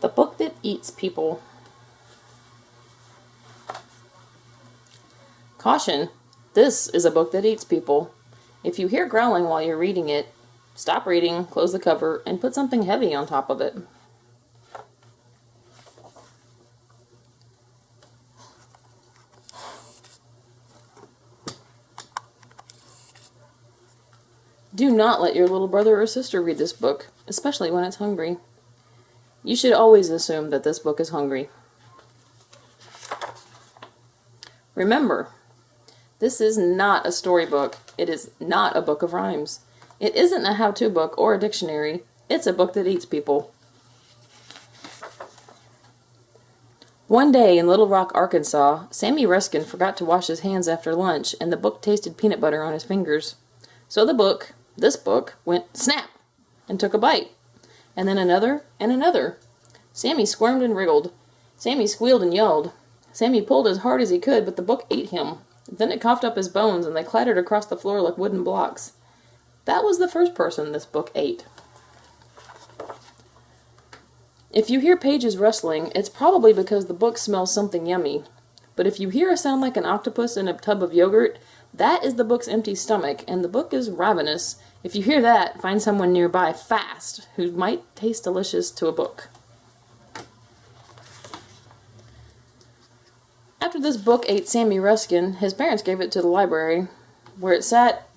A book that eats people. Caution, this is a book that eats people. If you hear growling while you're reading it, stop reading, close the cover, and put something heavy on top of it. Do not let your little brother or sister read this book, especially when it's hungry. You should always assume that this book is hungry. Remember, this is not a storybook. It is not a book of rhymes. It isn't a how-to book or a dictionary. It's a book that eats people. One day in Little Rock, Arkansas, Sammy Ruskin forgot to wash his hands after lunch, and the book tasted peanut butter on his fingers. So this book, went snap and took a bite. And then another and another. Sammy squirmed and wriggled. Sammy squealed and yelled. Sammy pulled as hard as he could, but the book ate him. Then it coughed up his bones, and they clattered across the floor like wooden blocks. That was the first person this book ate. If you hear pages rustling, it's probably because the book smells something yummy. But if you hear a sound like an octopus in a tub of yogurt, that is the book's empty stomach, and the book is ravenous. If you hear that, find someone nearby fast who might taste delicious to a book. After this book ate Sammy Ruskin, his parents gave it to the library, where it sat,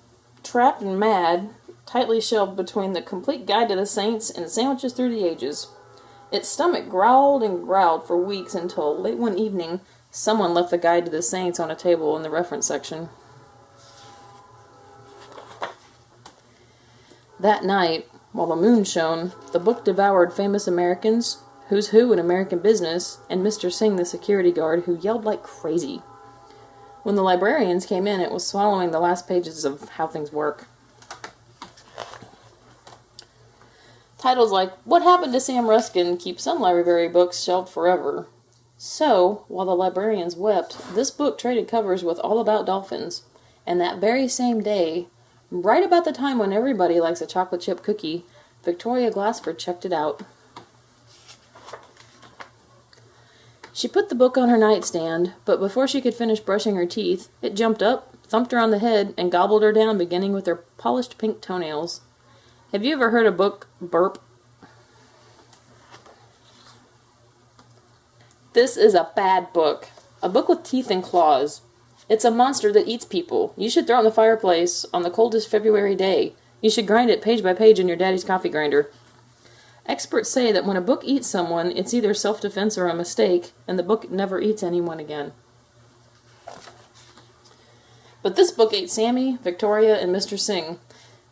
trapped and mad, tightly shelved between the Complete Guide to the Saints and Sandwiches Through the Ages. Its stomach growled and growled for weeks until late one evening, someone left the Guide to the Saints on a table in the reference section. That night, while the moon shone, the book devoured famous Americans, Who's Who in American Business, and Mr. Singh the security guard, who yelled like crazy. When the librarians came in, it was swallowing the last pages of How Things Work. Titles like, What Happened to Sam Ruskin keep some library books shelved forever. So, while the librarians wept, this book traded covers with All About Dolphins, and that very same day, right about the time when everybody likes a chocolate chip cookie, Victoria Glassford checked it out. She put the book on her nightstand, but before she could finish brushing her teeth, it jumped up, thumped her on the head, and gobbled her down, beginning with her polished pink toenails. Have you ever heard a book burp? This is a bad book. A book with teeth and claws. It's a monster that eats people. You should throw it in the fireplace on the coldest February day. You should grind it page by page in your daddy's coffee grinder. Experts say that when a book eats someone, it's either self-defense or a mistake, and the book never eats anyone again. But this book ate Sammy, Victoria, and Mr. Singh.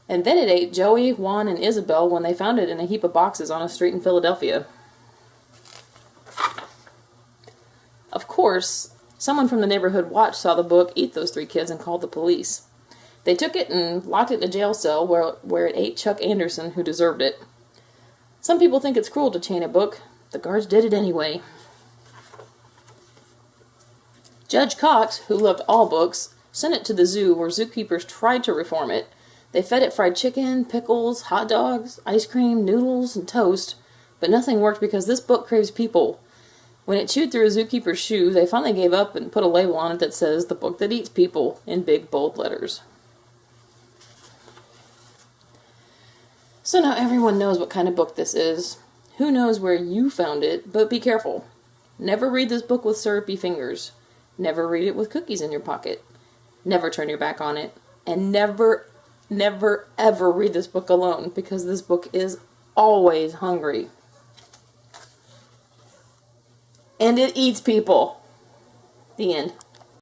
And then it ate Joey, Juan, and Isabel when they found it in a heap of boxes on a street in Philadelphia. Of course, someone from the neighborhood watch saw the book eat those 3 kids and called the police. They took it and locked it in a jail cell where it ate Chuck Anderson, who deserved it. Some people think it's cruel to chain a book. The guards did it anyway. Judge Cox, who loved all books, sent it to the zoo where zookeepers tried to reform it. They fed it fried chicken, pickles, hot dogs, ice cream, noodles, and toast, but nothing worked because this book craves people. When it chewed through a zookeeper's shoe, they finally gave up and put a label on it that says, "The Book That Eats People," in big, bold letters. So now everyone knows what kind of book this is. Who knows where you found it, but be careful. Never read this book with syrupy fingers. Never read it with cookies in your pocket. Never turn your back on it. And never, ever read this book alone, because this book is always hungry. And it eats people. The end.